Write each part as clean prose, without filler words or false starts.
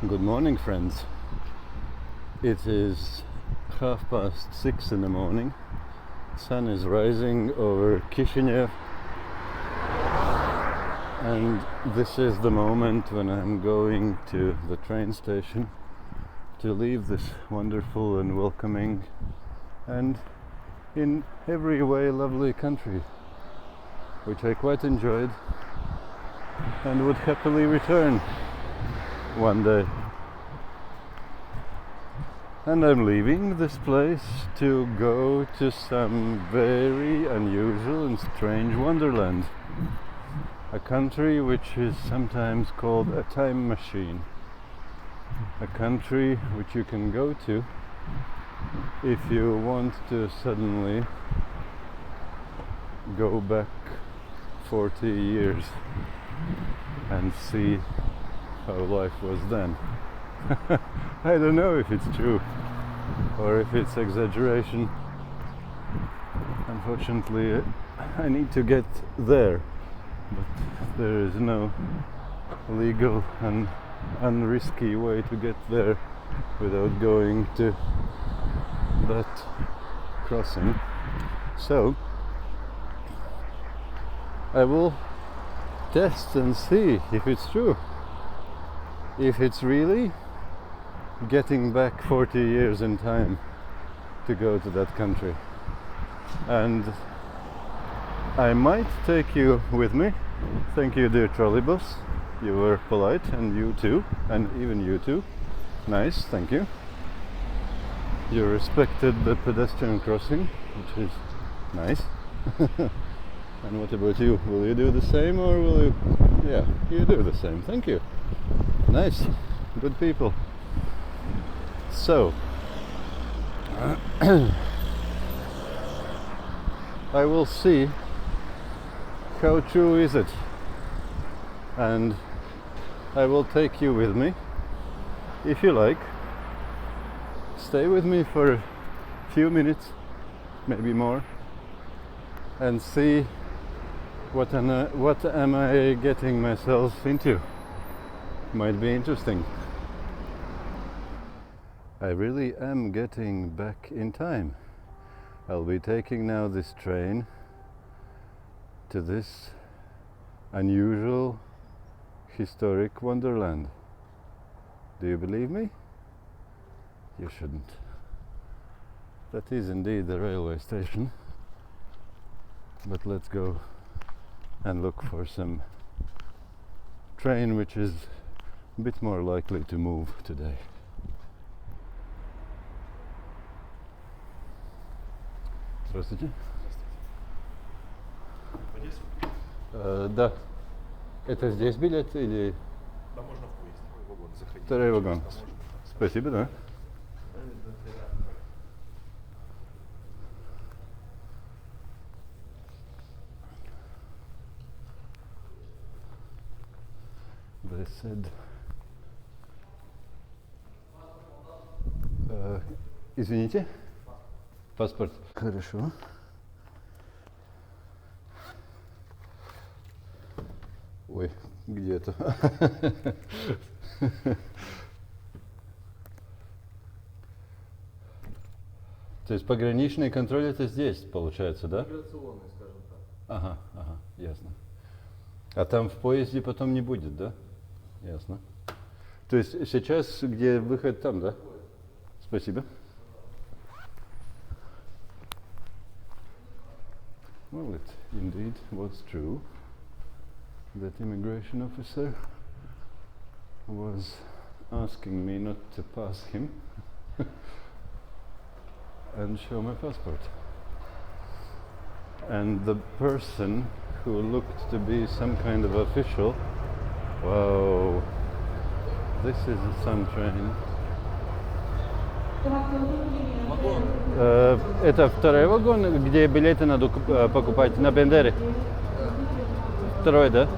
Good morning, friends. It is 6:30 in the morning. Sun is rising over Chisinau, and this is the moment when I'm going to the train station to leave this wonderful and welcoming and in every way lovely country, which I quite enjoyed and would happily return one day. And I'm leaving this place to go to some very unusual and strange wonderland, a country which is sometimes called a time machine, a country which you can go to if you want to suddenly go back 40 years and see how life was then. I don't know if it's true or if it's exaggeration. Unfortunately, I need to get there, but there is no legal and unrisky way to get there without going to that crossing. So I will test and see if it's true, if it's really getting back 40 years in time to go to that country. And I might take you with me. Thank you, dear trolleybus. You were polite, and you too, and even you too. Nice, thank you. You respected the pedestrian crossing, which is nice. And what about you? Will you do the same, or will you... Yeah, you do the same. Thank you. Nice. Good people. So, I will see how true is it, and I will take you with me, if you like. Stay with me for a few minutes, maybe more, and see what am I getting myself into. Might be interesting. I really am getting back in time. I'll be taking now this train to this unusual historic wonderland. Do you believe me? You shouldn't. That is indeed the railway station. But let's go and look for some train which is a bit more likely to move today. Здравствуйте. Да. Это здесь билет или... Да, можно в поезд, в вагон заходить. Второй вагон. Спасибо, да. They said... Извините? Паспорт. Хорошо. Ой, где это? То есть пограничный контроль это здесь, получается, да? Миграционный, скажем так. Ага, ясно. А там в поезде потом не будет, да? Ясно. То есть сейчас где выход там, да? Спасибо. Well, it indeed was true that immigration officer was asking me not to pass him and show my passport. And the person who looked to be some kind of official, wow, this is a Sun train. Это второй вагон, где билеты надо покупать на Bendery? Второй, да?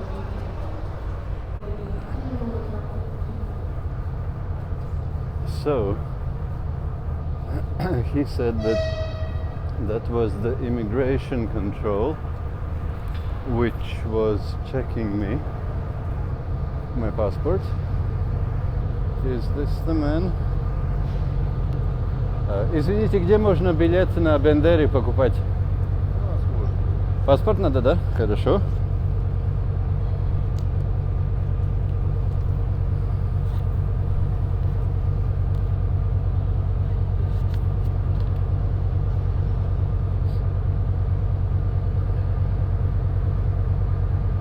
So, he said that was the immigration control which was checking me, my passport, Is this the man? Извините, где можно билет на Bendery покупать? У нас можно. Паспорт надо, да? Хорошо.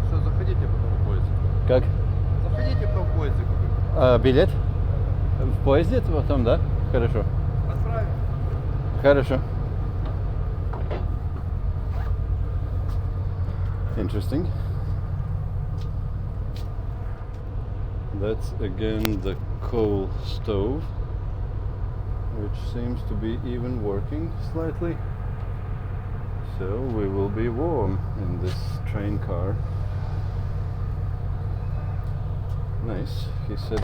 Все, заходите потом в поезд. Как? Заходите потом в поезде купим. Билет? В поезде потом, да? Хорошо. Отправим. Хорошо. Interesting. That's again the coal stove, which seems to be even working slightly. So we will be warm in this train car. Nice. He said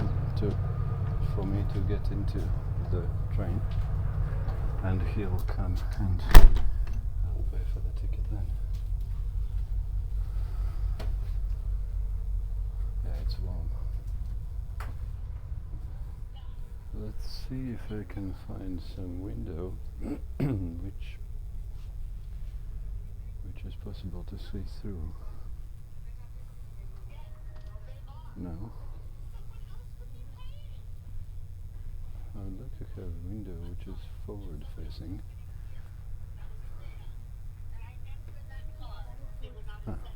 for me to get into the train, and he'll come and I'll pay for the ticket then. Yeah, it's warm. Let's see if I can find some window which is possible to see through. No. I would like to have a window which is forward facing.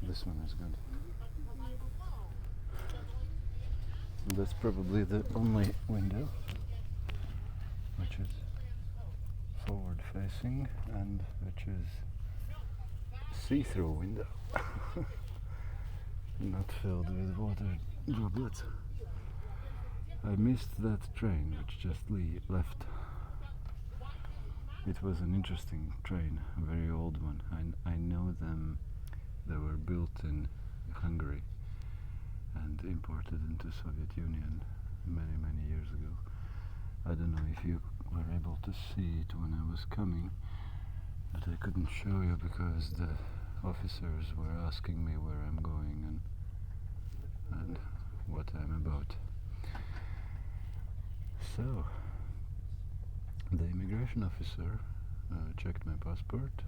This one is good. That's probably the only window which is forward facing and which is see-through window. Not filled with water droplets. I missed that train which just left. It was an interesting train, a very old one. I know them. They were built in Hungary and imported into Soviet Union many years ago. I don't know if you were able to see it when I was coming, but I couldn't show you because the officers were asking me where I'm going and what I'm about. So, the immigration officer checked my passport,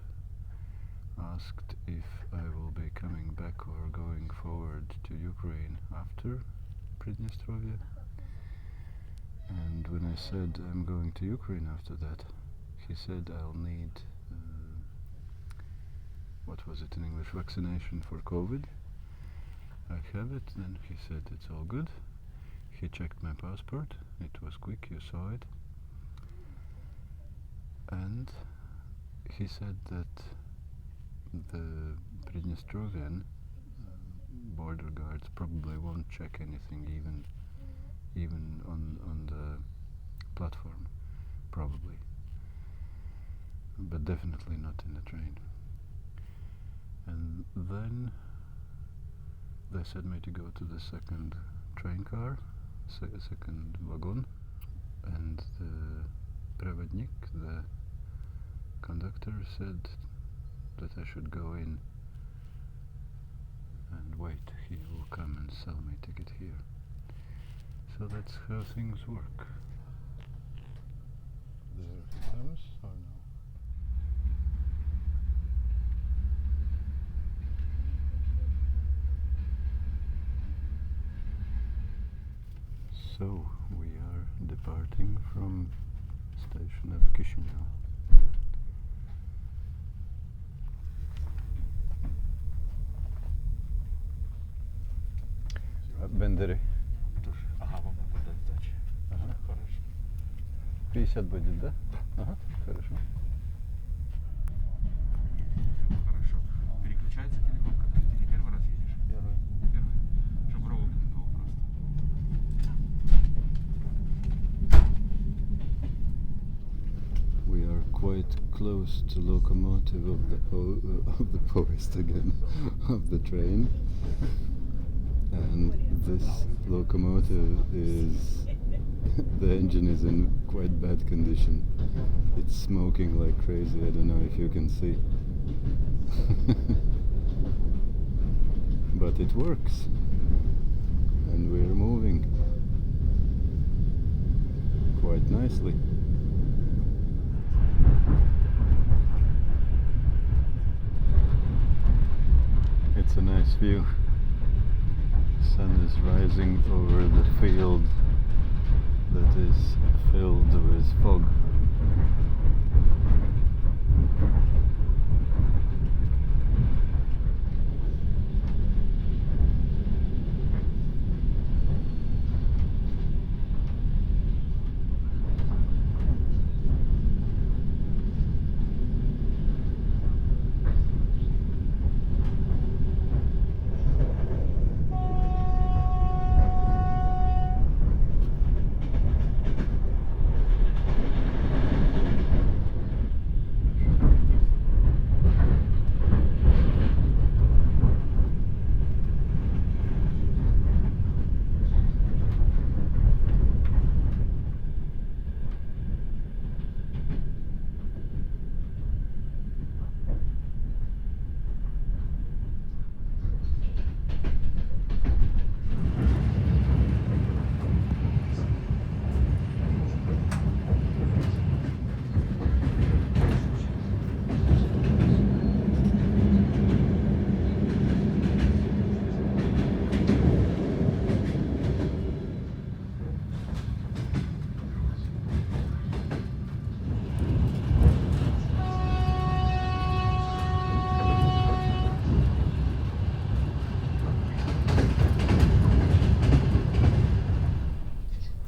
asked if I will be coming back or going forward to Ukraine after Pridnestrovye, and when I said I'm going to Ukraine after that, he said I'll need, what was it in English, vaccination for COVID. I have it, then he said it's all good. He checked my passport, it was quick, you saw it, and he said that the Pridnestrovian border guards probably won't check anything even on the platform, probably, but definitely not in the train. And then they said me to go to the second train car, second wagon, and the Prevodnik, the conductor, said that I should go in and wait. He will come and sell me a ticket here. So that's how things work. There he comes, or no? So we are departing from station of Chisinau. Bendery. Ага, вам надо дать сдачи. Ага. Хорошо. 50 будет, да? Ага, хорошо. Хорошо. Переключается телефон, когда ты не первый раз едешь? Первый. Первый? Чтоб ровно был просто. We are quite close to locomotive of the post again, of the train. And this locomotive is, the engine is in quite bad condition. It's smoking like crazy, I don't know if you can see. But it works. And we're moving. mostly. It's a nice view. Sun is rising over the field that is filled with fog.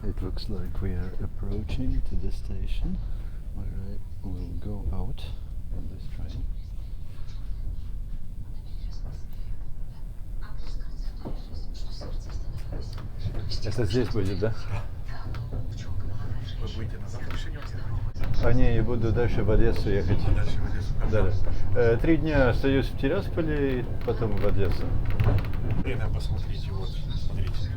It looks like we are approaching to the station where I will go out on this train. Это здесь будет, да? Вы будете назад в Кишинев ехать? А не, я буду дальше в Одессу ехать. Дальше в Одессу. Да. 3 дня остаюсь в Тирасполе и потом в Одессу. Время посмотрите, вот, смотрите.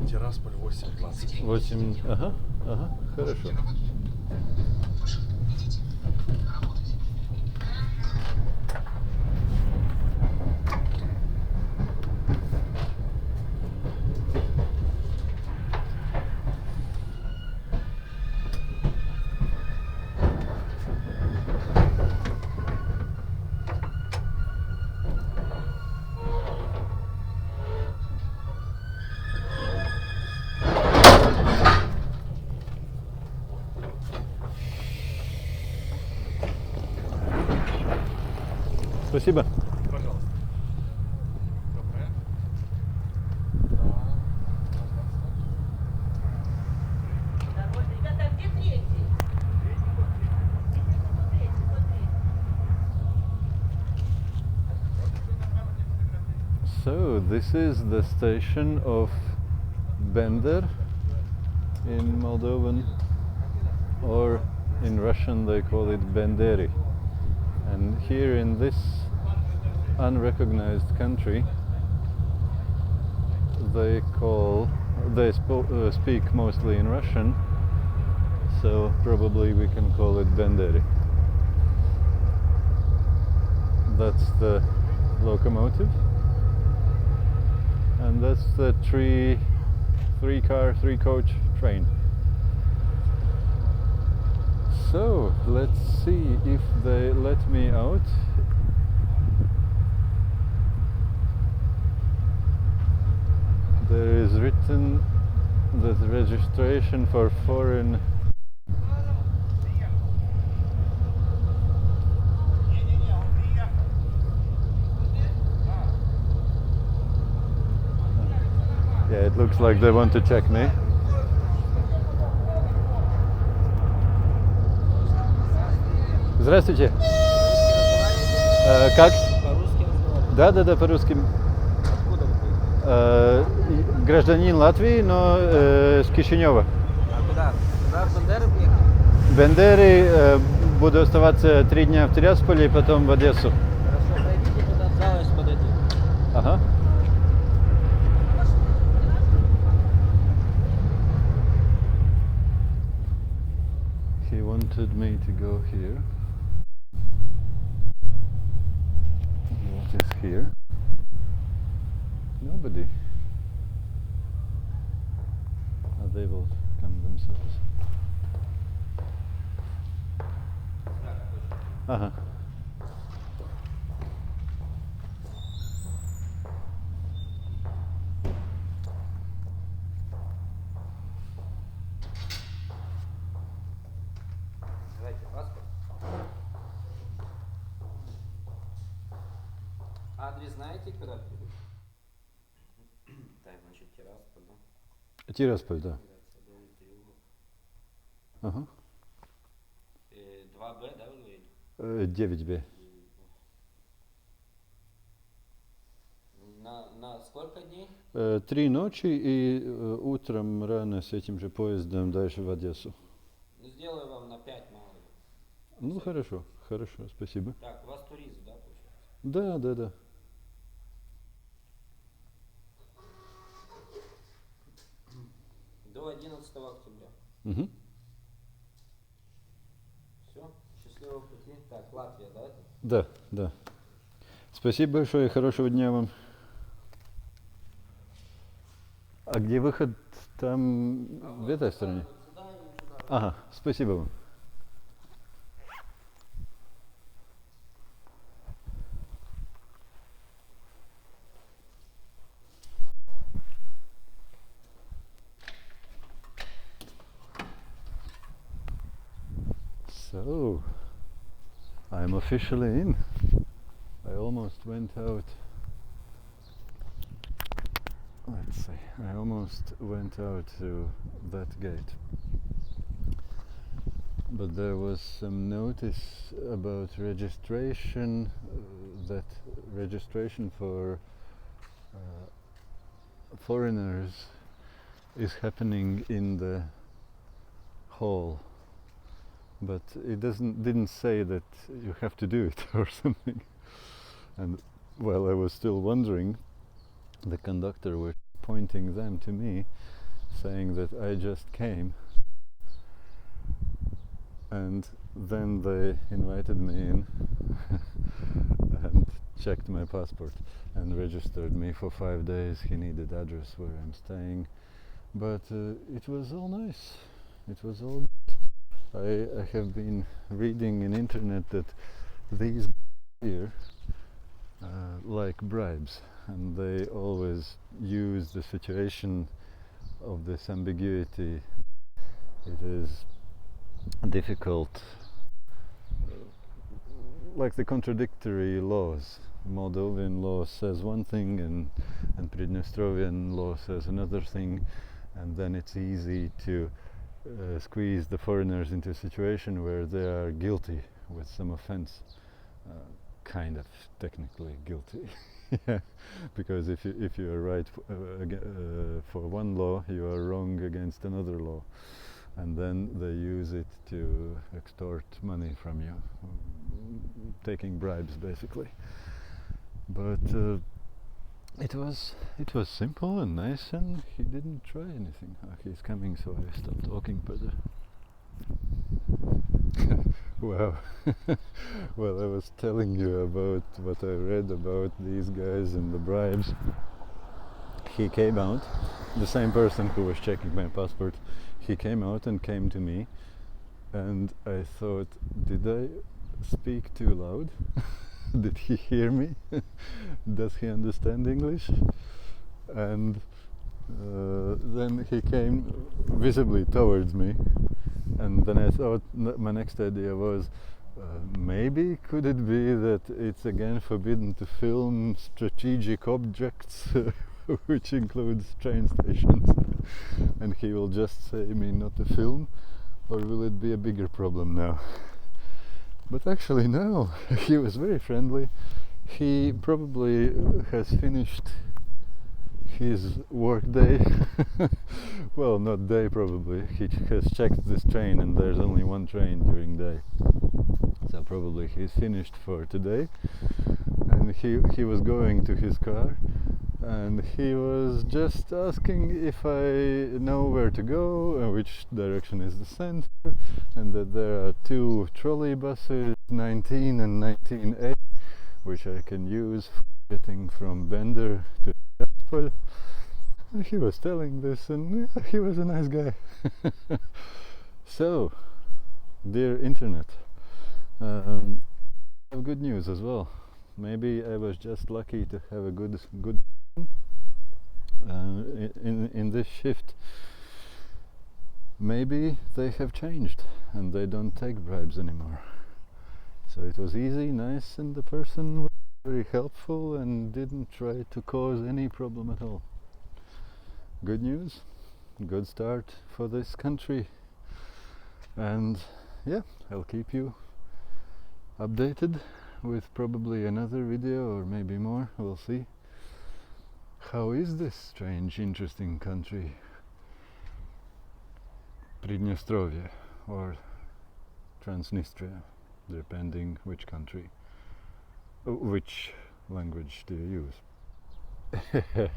Тирасполь 8:20. 8, ага, хорошо. Спасибо. Пожалуйста. Доброе. Да. Ребята, где третий? So this is the station of Bendery in Moldovan, or in Russian they call it Bendery. And here in this unrecognized country they speak mostly in Russian, so probably we can call it Bendery. That's the locomotive, and that's the three coach train. So let's see if they let me out. There is written that registration for foreign Yeah, it looks like they want to check me. Здравствуйте. Как? По-русски разговаривать. Да, по-русски. Откуда вы приехали? Гражданин Латвии, но с Кишинева. А куда? Куда в Бендеры приехали? Бендери, буду оставаться 3 дня в Тирасполе и потом в Одессу. Хорошо, пройдите туда в зал, если подойдите. Ага. He wanted me to go here. What is here? Nobody. they will come themselves. Ага. Давайте паспорт. Адрес знаете, куда прибыть? Так, значит, Тирасполь, да? Тирасполь, да. Ага. 2Б, да, вы говорите? 9Б. На сколько дней? 3 ночи и утром рано с этим же поездом дальше в Одессу. Ну, сделаю вам на 5 мало ли. Ну хорошо, хорошо, спасибо. Так, у вас туризм, да, получается? Да, да, да. До 11 октября. Угу. Все, счастливого пути. Так, Латвия, да? Это? Да, да. Спасибо большое, хорошего дня вам. А где выход? Там в этой стороне? Сюда и сюда. Ага, спасибо вам. So, I'm officially in. I almost went out. Let's see, I almost went out to that gate. But there was some notice about registration, that registration for foreigners is happening in the hall. But it didn't say that you have to do it or something. And while I was still wondering, the conductor was pointing them to me, saying that I just came. And then they invited me in and checked my passport and registered me for 5 days. He needed address where I'm staying. But it was all nice. It was all good. I have been reading in internet that these here like bribes, and they always use the situation of this ambiguity. It is difficult, like the contradictory laws. Moldovan law says one thing and Pridnestrovian law says another thing, and then it's easy to squeeze the foreigners into a situation where they are guilty with some offense, kind of technically guilty. Yeah, because if you are right for one law, you are wrong against another law, and then they use it to extort money from you, taking bribes basically. But it was simple and nice, and he didn't try anything. He's coming, so I stopped talking further. Wow. Well, I was telling you about what I read about these guys and the bribes. He came out, the same person who was checking my passport, he came out and came to me, and I thought, did I speak too loud? Did he hear me? Does he understand English? And then he came visibly towards me, and then I thought, my next idea was, maybe could it be that it's again forbidden to film strategic objects, which includes train stations, and he will just say me not to film, or will it be a bigger problem now? But actually no, he was very friendly. He probably has finished his work day. Well, not day probably. He has checked this train and there's only one train during day. So probably he's finished for today. And he was going to his car, and he was just asking if I know where to go and which direction is the center, and that there are 2 trolley buses, 19 and 19A, which I can use for getting from Bendery to Tiraspol. he was telling this, and yeah, he was a nice guy. So, dear internet, I have good news as well. Maybe I was just lucky to have a good in this shift. Maybe they have changed and they don't take bribes anymore. So it was easy, nice, and the person was very helpful and didn't try to cause any problem at all. Good news, good start for this country. And yeah, I'll keep you updated with probably another video or maybe more, we'll see. How is this strange, interesting country? Pridnestrovye or Transnistria, depending which country, which language do you use?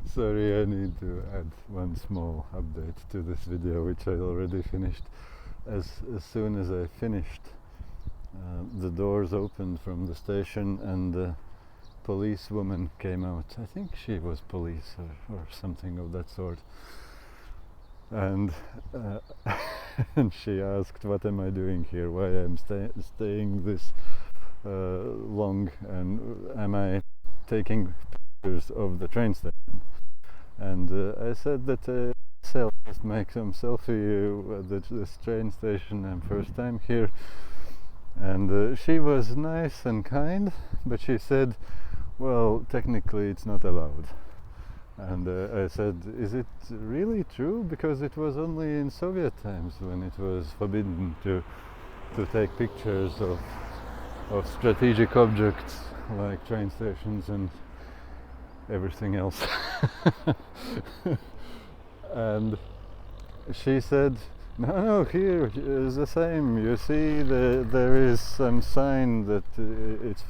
Sorry, I need to add one small update to this video, which I already finished. As soon as I finished, the doors opened from the station and the policewoman came out. I think she was police or something of that sort. And and she asked, what am I doing here, why I'm staying this long, and am I taking pictures of the train station? And I said that I'll just make some selfie at this train station, and first time here. And she was nice and kind, but she said, well, technically it's not allowed. And I said, is it really true? Because it was only in Soviet times when it was forbidden to take pictures of strategic objects like train stations and everything else. And she said, no, here is the same. You see, there is some sign that it's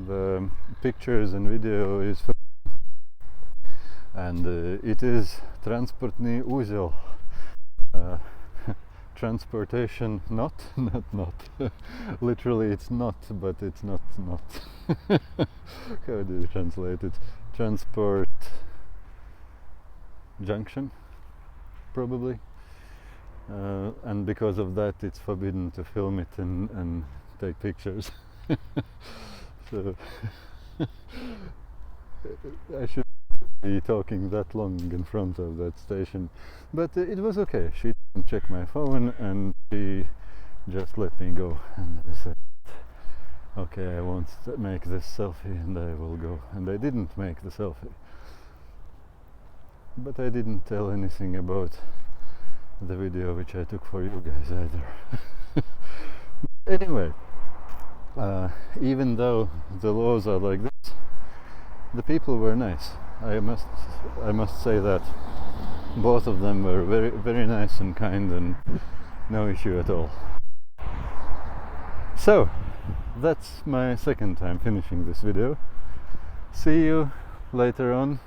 the pictures and video is, and it is transportny uzel, transportation not. Literally it's not, but it's not. How do you translate it? Transport junction, probably. And because of that it's forbidden to film it and take pictures. So I should be talking that long in front of that station, but it was okay. She didn't check my phone and she just let me go, and I said, okay, I won't make this selfie and I will go. And I didn't make the selfie, but I didn't tell anything about the video which I took for you guys either. Anyway, even though the laws are like this, the people were nice. I must say that both of them were very, very nice and kind, and no issue at all. So that's my second time finishing this video. See you later on,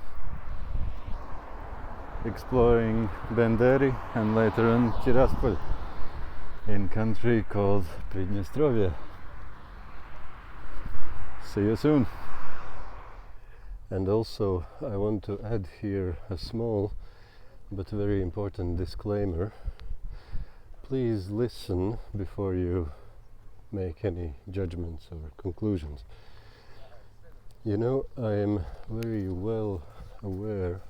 exploring Bendery, and later on Tiraspol, in country called Pridnestrovye. See you soon. And also I want to add here a small but very important disclaimer. Please listen before you make any judgments or conclusions. You know, I am very well aware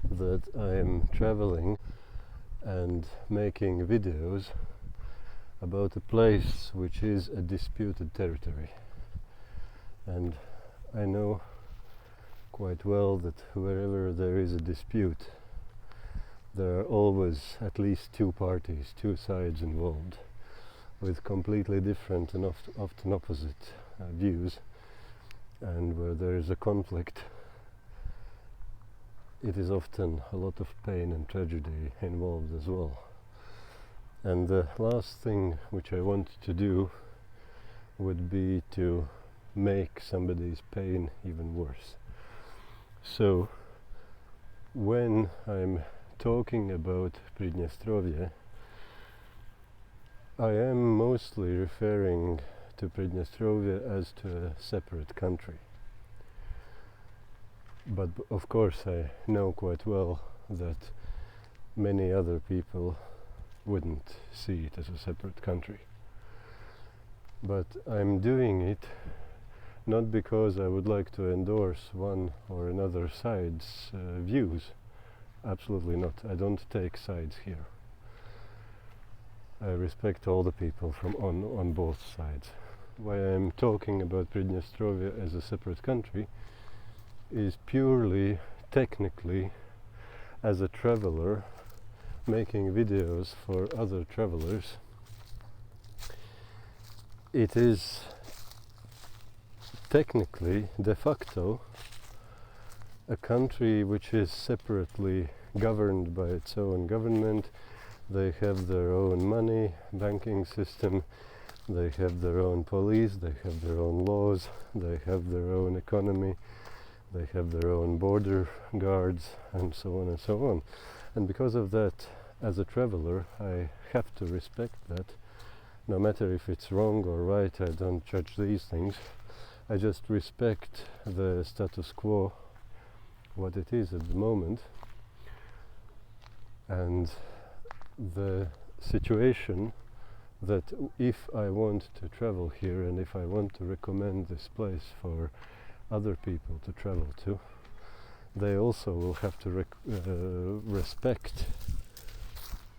that I am traveling and making videos about a place which is a disputed territory. And I know quite well that wherever there is a dispute, there are always at least two parties, two sides involved, with completely different and often opposite views. And where there is a conflict, it is often a lot of pain and tragedy involved as well. And the last thing which I wanted to do would be to make somebody's pain even worse. So when I'm talking about Pridnestrovye, I am mostly referring to Pridnestrovye as to a separate country. But of course I know quite well that many other people wouldn't see it as a separate country. But I'm doing it not because I would like to endorse one or another side's views. Absolutely not. I don't take sides here. I respect all the people from on both sides. Why I'm talking about Pridnestrovye as a separate country is purely technically as a traveler making videos for other travelers. It is technically, de facto, a country which is separately governed by its own government. They have their own money, banking system, they have their own police, they have their own laws, they have their own economy, they have their own border guards, and so on and so on. And because of that, as a traveler, I have to respect that. No matter if it's wrong or right, I don't judge these things. I just respect the status quo, what it is at the moment, and the situation that if I want to travel here and if I want to recommend this place for other people to travel to, they also will have to respect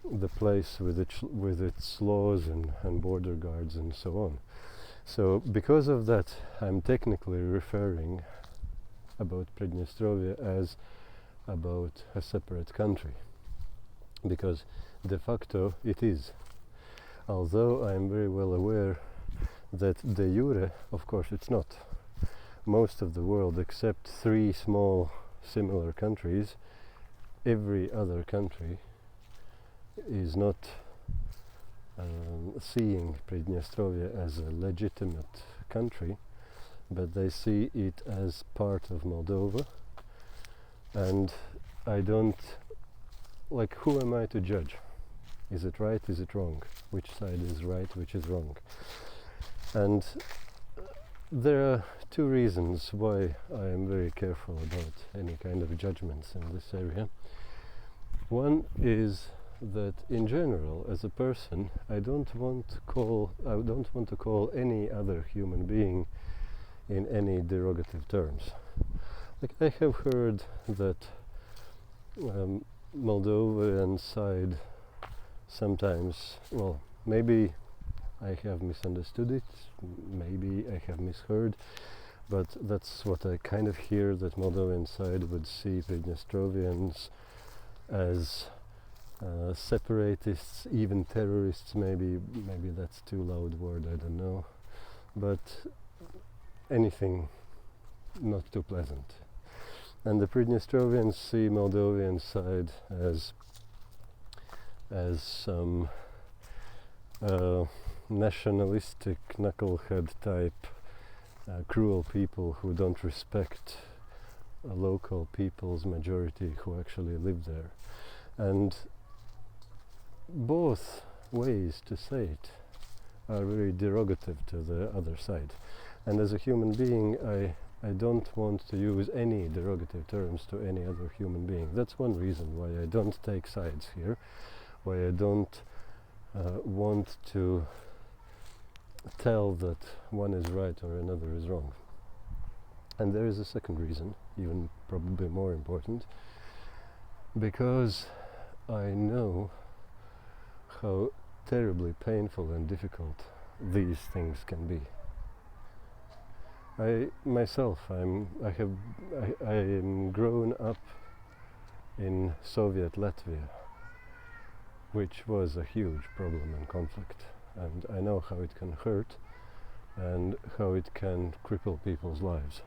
the place with its laws and border guards and so on. So because of that, I'm technically referring about Pridnestrovye as about a separate country, because de facto it is. Although I'm very well aware that de jure, of course it's not. Most of the world, except 3 small similar countries, every other country is not seeing Pridnestrovye as a legitimate country, but they see it as part of Moldova. And I don't, like, who am I to judge? Is it right? Is it wrong? Which side is right? Which is wrong? And there are 2 reasons why I am very careful about any kind of judgments in this area. One is that in general, as a person, I don't want to call any other human being in any derogative terms. Like, I have heard that Moldovan side sometimes, well, maybe I have misunderstood it, maybe I have misheard, but that's what I kind of hear, that Moldovan side would see Pridnestrovians as separatists, even terrorists. Maybe that's too loud word, I don't know, but anything not too pleasant. And the Pridnestrovians see Moldovan side as some nationalistic, knucklehead type, cruel people who don't respect local people's majority who actually live there. And both ways to say it are very derogative to the other side. And as a human being, I don't want to use any derogative terms to any other human being. That's one reason why I don't take sides here, why I don't want to tell that one is right or another is wrong. And there is a second reason, even probably more important, because I know how terribly painful and difficult these things can be. I myself, I am grown up in Soviet Latvia, which was a huge problem and conflict, and I know how it can hurt and how it can cripple people's lives.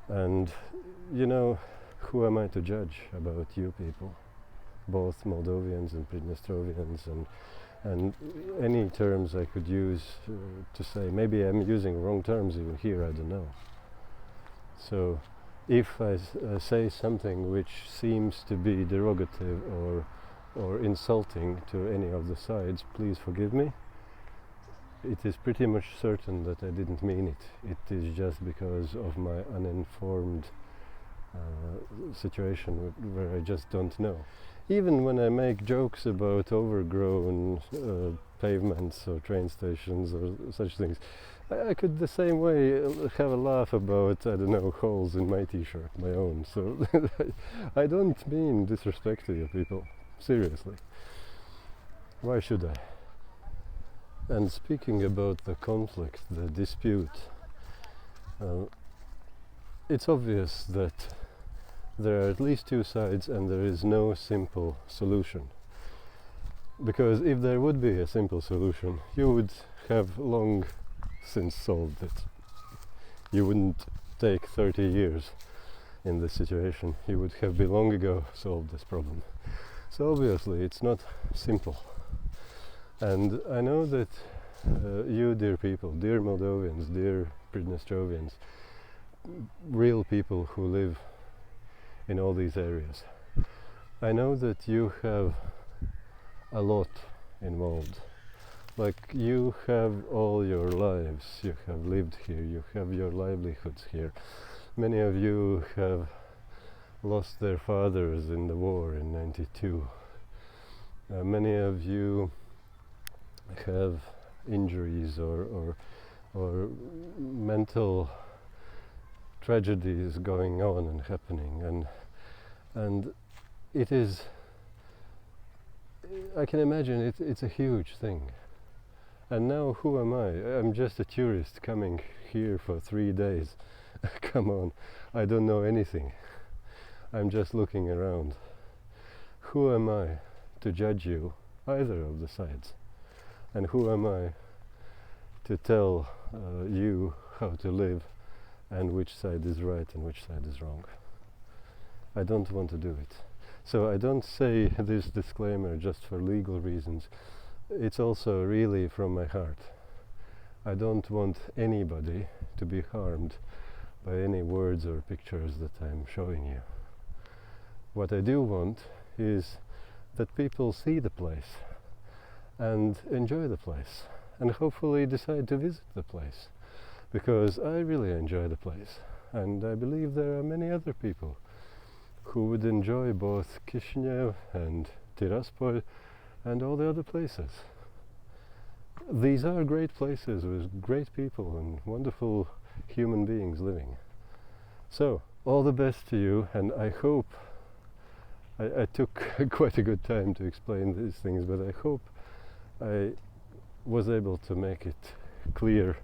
And you know, who am I to judge about you people, both Moldovians and Pridnestrovians, and any terms I could use to say. Maybe I'm using wrong terms even here, I don't know. So if I say something which seems to be derogative or insulting to any of the sides, please forgive me. It is pretty much certain that I didn't mean it. It is just because of my uninformed situation where I just don't know. Even when I make jokes about overgrown pavements or train stations or such things, I could the same way have a laugh about, I don't know, holes in my t-shirt, my own. So I don't mean disrespect to you people, seriously. Why should I? And speaking about the conflict, the dispute, it's obvious that there are at least two sides and there is no simple solution. Because if there would be a simple solution, you would have long since solved it. You wouldn't take 30 years in this situation. You would have been long ago solved this problem. So obviously it's not simple. And I know that you, dear people, dear Moldovians, dear Pridnestrovians, real people who live in all these areas, I know that you have a lot involved. Like, you have all your lives, you have lived here, you have your livelihoods here. Many of you have lost their fathers in the war in '92. Many of you have injuries or mental tragedies going on and happening, and it is, I can imagine it's a huge thing. And now who am I? I'm just a tourist coming here for 3 days. Come on, I don't know anything. I'm just looking around. Who am I to judge you, either of the sides? And who am I to tell you how to live and which side is right and which side is wrong? I don't want to do it. So I don't say this disclaimer just for legal reasons. It's also really from my heart. I don't want anybody to be harmed by any words or pictures that I'm showing you. What I do want is that people see the place and enjoy the place and hopefully decide to visit the place, because I really enjoy the place, and I believe there are many other people who would enjoy both Chisinau and Tiraspol and all the other places. These are great places with great people and wonderful human beings living. So, all the best to you, and I hope, I took quite a good time to explain these things, but I hope I was able to make it clear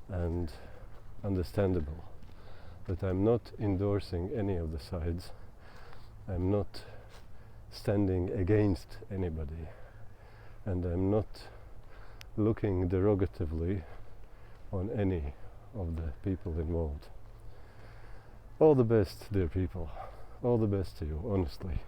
and understandable that I'm not endorsing any of the sides. I'm not standing against anybody, and I'm not looking derogatively on any of the people involved. All the best, dear people. All the best to you, honestly.